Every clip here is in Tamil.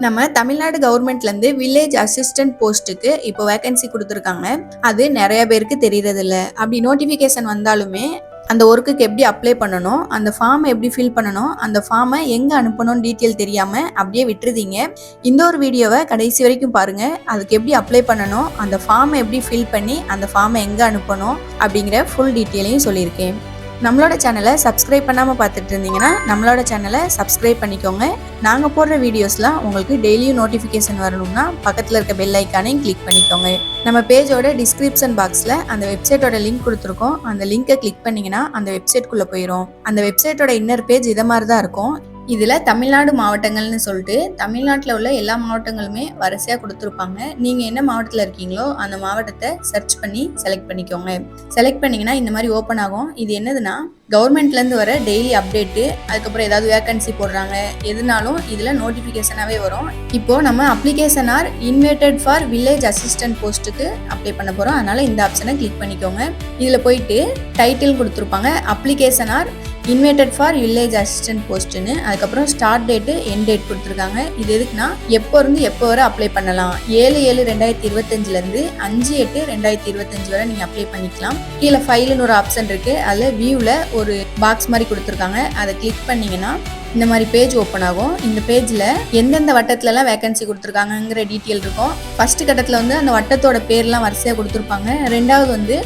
நம்ம தமிழ்நாடு கவர்மெண்ட்லேருந்து வில்லேஜ் அசிஸ்டன்ட் போஸ்ட்டுக்கு இப்போ வேகன்சி கொடுத்துருக்காங்க. அது நிறைய பேருக்கு தெரியறது இல்லை. அப்படி நோட்டிஃபிகேஷன் வந்தாலுமே அந்த ஒர்க்குக்கு எப்படி அப்ளை பண்ணணும், அந்த ஃபார்மை எப்படி ஃபில் பண்ணணும், அந்த ஃபார்மை எங்கே அனுப்பணும்னு டீட்டெயில் தெரியாமல் அப்படியே விட்டுருதீங்க. இந்த ஒரு வீடியோவை கடைசி வரைக்கும் பாருங்கள். அதுக்கு எப்படி அப்ளை பண்ணணும், அந்த ஃபார்மை எப்படி ஃபில் பண்ணி அந்த ஃபார்மை எங்கே அனுப்பணும் அப்படிங்கிற ஃபுல் டீட்டெயிலையும் சொல்லியிருக்கேன். நம்மளோட சேனலை சப்ஸ்கிரைப் பண்ணாமல் பார்த்துட்டு இருந்தீங்கன்னா நம்மளோட சேனலை சப்ஸ்கிரைப் பண்ணிக்கோங்க. நாங்கள் போடுற வீடியோஸ்லாம் உங்களுக்கு டெய்லியும் நோட்டிஃபிகேஷன் வரணும்னா பக்கத்தில் இருக்க பெல் ஐக்கானையும் கிளிக் பண்ணிக்கோங்க. நம்ம பேஜோட டிஸ்கிரிப்ஷன் பாக்ஸில் அந்த வெப்சைட்டோட லிங்க் கொடுத்துருக்கோம். அந்த லிங்கை கிளிக் பண்ணிங்கன்னா அந்த வெப்சைட்குள்ளே போயிடும். அந்த வெப்சைட்டோட இன்னர் பேஜ் இதை மாதிரி தான் இருக்கும். இதில் தமிழ்நாடு மாவட்டங்கள்னு சொல்லிட்டு தமிழ்நாட்டில் உள்ள எல்லா மாவட்டங்களுமே வரிசையாக கொடுத்துருப்பாங்க. நீங்கள் என்ன மாவட்டத்தில் இருக்கீங்களோ அந்த மாவட்டத்தை சர்ச் பண்ணி செலக்ட் பண்ணிக்கோங்க. செலக்ட் பண்ணிங்கன்னா இந்த மாதிரி ஓப்பன் ஆகும். இது என்னதுன்னா கவர்மெண்ட்லேருந்து வர டெய்லி அப்டேட்டு, அதுக்கப்புறம் ஏதாவது வேகன்சி போடுறாங்க எதுனாலும் இதில் நோட்டிஃபிகேஷனாகவே வரும். இப்போது நம்ம application are invited for village assistant போஸ்ட்டுக்கு அப்ளை பண்ண போகிறோம். அதனால் இந்த ஆப்ஷனை கிளிக் பண்ணிக்கோங்க. இதில் போயிட்டு டைட்டில் கொடுத்துருப்பாங்க, application are invited for village assistant போஸ்ட்டுன்னு. அதுக்கப்புறம் ஸ்டார்ட் டேட்டு எண்ட் டேட் கொடுத்துருக்காங்க. இது எதுக்குன்னா எப்போ இருந்து எப்போ வரை அப்ளை பண்ணலாம். 7/7/2025 5/8/2025 வரை நீங்கள் அப்ளை பண்ணிக்கலாம். கீழே ஃபைலுன்னு ஒரு ஆப்ஷன் இருக்குது. அதில் வியூவில் ஒரு பாக்ஸ் மாதிரி கொடுத்துருக்காங்க. அதை கிளிக் பண்ணிங்கன்னா இந்த மாதிரி பேஜ் ஓப்பன் ஆகும். இந்த பேஜில் எந்தெந்த வட்டத்துலலாம் வேகன்சி கொடுத்துருக்காங்கங்கிற டீட்டெயில் இருக்கும். ஃபர்ஸ்ட் கட்டத்தில் வந்து அந்த வட்டத்தோட பேர்லாம் வரிசையாக கொடுத்துருப்பாங்க. ரெண்டாவது வந்து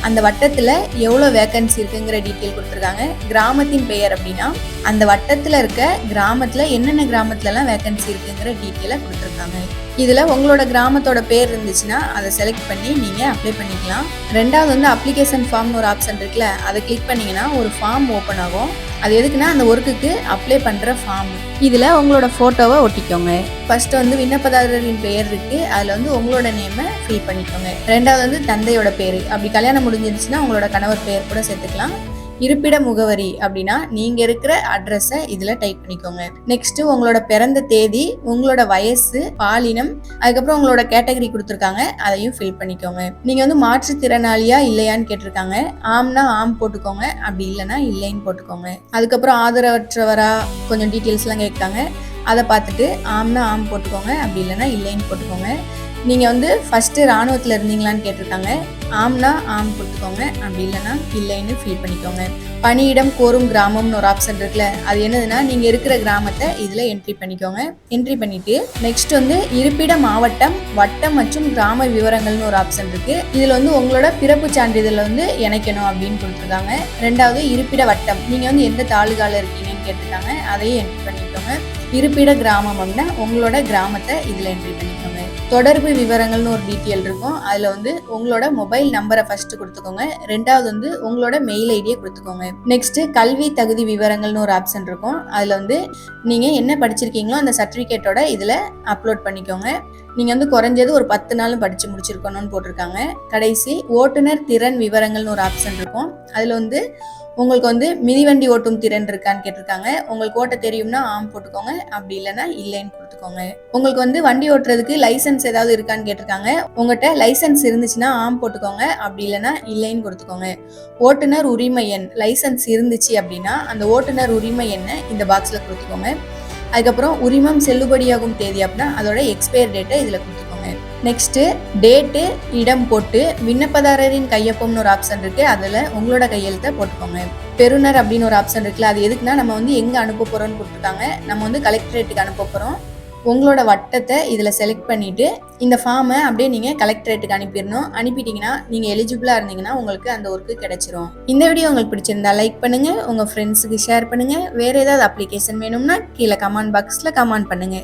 அந்த வட்டத்தில் எவ்வளோ வேகன்சி இருக்குங்கிற டீட்டெயில் கொடுத்துருக்காங்க. கிராமத்தின் பெயர் அப்படின்னா அந்த வட்டத்தில் இருக்க கிராமத்தில் என்னென்ன கிராமத்துலலாம் வேகன்சி இருக்குங்கிற டீட்டெயிலை கொடுத்துருக்காங்க. இதில் உங்களோட கிராமத்தோட பேர் இருந்துச்சுன்னா அதை செலக்ட் பண்ணி நீங்கள் அப்ளை பண்ணிக்கலாம். ரெண்டாவது வந்து அப்ளிகேஷன் ஃபார்ம்னு ஒரு ஆப்ஷன் இருக்குல்ல, அதை கிளிக் பண்ணிங்கன்னா ஒரு ஃபார்ம் ஓப்பன் ஆகும். அது எதுக்குன்னா அந்த ஒர்க்குக்கு அப்ளை பண்ணுற ஃபார்ம். இதில் உங்களோட ஃபோட்டோவை ஒட்டிக்கோங்க. ஃபர்ஸ்ட் வந்து விண்ணப்பதாரரின் பெயர் இருக்குது, அதில் வந்து உங்களோட நேமை ஃபில் பண்ணிக்கோங்க. ரெண்டாவது வந்து தந்தையோட பேர், அப்படி கல்யாணம் முடிஞ்சிருச்சுன்னா உங்களோட கணவர் பெயர் கூட சேர்த்துக்கலாம். இருப்பிட முகவரி அப்படின்னா நீங்கள் இருக்கிற அட்ரஸை இதில் டைப் பண்ணிக்கோங்க. நெக்ஸ்ட் உங்களோட பிறந்த தேதி, உங்களோட வயசு, பாலினம், அதுக்கப்புறம் உங்களோட கேட்டகரி கொடுத்துருக்காங்க, அதையும் ஃபில் பண்ணிக்கோங்க. நீங்கள் வந்து மாற்றுத்திறனாளியா இல்லையான்னு கேட்டிருக்காங்க. ஆம்னா ஆம் போட்டுக்கோங்க, அப்படி இல்லைன்னா இல்லைன்னு போட்டுக்கோங்க. அதுக்கப்புறம் ஆதரவற்றவரா கொஞ்சம் டீட்டெயில்ஸ்லாம் கேட்காங்க. அதை பார்த்துட்டு ஆம்னா ஆம் போட்டுக்கோங்க, அப்படி இல்லைன்னா இல்லைன்னு போட்டுக்கோங்க. நீங்கள் வந்து ஃபஸ்ட்டு இராணுவத்தில் இருந்தீங்களான்னு கேட்டிருக்காங்க. ஆம்னா ஆம் போட்டுக்கோங்க, அப்படி இல்லைன்னா இல்லைன்னு ஃபில் பண்ணிக்கோங்க. பணியிடம் கோரும் கிராமம்னு ஒரு ஆப்ஷன் இருக்குல்ல, அது என்னதுன்னா நீங்கள் இருக்கிற கிராமத்தை இதில் என்ட்ரி பண்ணிக்கோங்க. என்ட்ரி பண்ணிவிட்டு நெக்ஸ்ட் வந்து இருப்பிட மாவட்டம், வட்டம் மற்றும் கிராம விவரங்கள்னு ஒரு ஆப்ஷன் இருக்குது. இதில் வந்து உங்களோட பிறப்பு சான்றிதழை வந்து இணைக்கணும் அப்படின்னு கொடுத்துருக்காங்க. ரெண்டாவது இருப்பிட வட்டம், நீங்கள் வந்து எந்த தாலுகாவில் இருக்கீங்கன்னு கேட்டிருக்காங்க, அதையும் என்ட்ரி பண்ணிக்கோங்க. இருப்பிட கிராமம் அப்படின்னா உங்களோட கிராமத்தை இதில் என்ட்ரி பண்ணிக்கோங்க. தொடர்பு விவரங்கள்னு ஒரு டீட்டெயில் இருக்கும். அதில் வந்து உங்களோட மொபைல் நம்பரை ஃபர்ஸ்ட் கொடுத்துக்கோங்க. ரெண்டாவது வந்து உங்களோட மெயில் ஐடியை கொடுத்துக்கோங்க. நெக்ஸ்ட் கல்வி தகுதி விவரங்கள்னு ஒரு ஆப்ஷன் இருக்கும். அதில் வந்து நீங்கள் என்ன படிச்சிருக்கீங்களோ அந்த சர்டிஃபிகேட்டோட இதில் அப்லோட் பண்ணிக்கோங்க. நீங்கள் வந்து குறைஞ்சது ஒரு 10 நாளும் படித்து முடிச்சிருக்கணும்னு போட்டிருக்காங்க. கடைசி ஓட்டுநர் திறன் விவரங்கள்னு ஒரு ஆப்ஷன் இருக்கும். அதில் வந்து உங்களுக்கு வந்து மிதிவண்டி ஓட்டும் திறன் இருக்கான்னு கேட்டிருக்காங்க. உங்களுக்கு ஓட்ட தெரியும்னா ஆம் போட்டுக்கோங்க, அப்படி இல்லைன்னா இல்லைன்னு கொடுத்துக்கோங்க. உங்களுக்கு வந்து வண்டி ஓட்டுறதுக்கு லைசன்ஸ் ஏதாவது இருக்கான்னு கேட்டிருக்காங்க. உங்கள்கிட்ட லைசன்ஸ் இருந்துச்சுன்னா ஆம் போட்டுக்கோங்க, அப்படி இல்லைன்னா இல்லைன்னு கொடுத்துக்கோங்க. ஓட்டுநர் உரிமை எண் லைசன்ஸ் இருந்துச்சு அப்படின்னா அந்த ஓட்டுநர் உரிமை எண்ணை இந்த பாக்ஸில் கொடுத்துக்கோங்க. அதுக்கப்புறம் உரிமம் செல்லுபடியாகும் தேதி அப்படின்னா அதோட எக்ஸ்பயர் டேட்டை இதில் கொடுத்துக்கோங்க. நெக்ஸ்ட்டு டேட்டு இடம் போட்டு விண்ணப்பதாரரின் கையொப்பம்னு ஒரு ஆப்ஷன் இருக்குது, அதில் உங்களோட கையெழுத்தை போட்டுக்கோங்க. பெறுநர் அப்படின்னு ஒரு ஆப்ஷன் இருக்குல்ல, அது எதுக்குன்னா நம்ம வந்து எங்கே அனுப்ப போகிறோம்னு கொடுத்துருக்காங்க. நம்ம வந்து கலெக்டரேட்டுக்கு அனுப்ப போகிறோம். உங்களோட வட்டத்தை இதில் செலக்ட் பண்ணிவிட்டு இந்த ஃபார்மை அப்படியே நீங்கள் கலெக்டரேட்டுக்கு அனுப்பிடணும். அனுப்பிட்டீங்கன்னா நீங்கள் எலிஜிபிளாக இருந்தீங்கன்னா உங்களுக்கு அந்த ஒர்க்கு கிடைச்சிரும். இந்த வீடியோ உங்களுக்கு பிடிச்சிருந்தா லைக் பண்ணுங்கள், உங்கள் ஃப்ரெண்ட்ஸுக்கு ஷேர் பண்ணுங்கள். வேறு ஏதாவது அப்ளிகேஷன் வேணும்னா கீழே கமெண்ட் பாக்ஸில் கமெண்ட் பண்ணுங்கள்.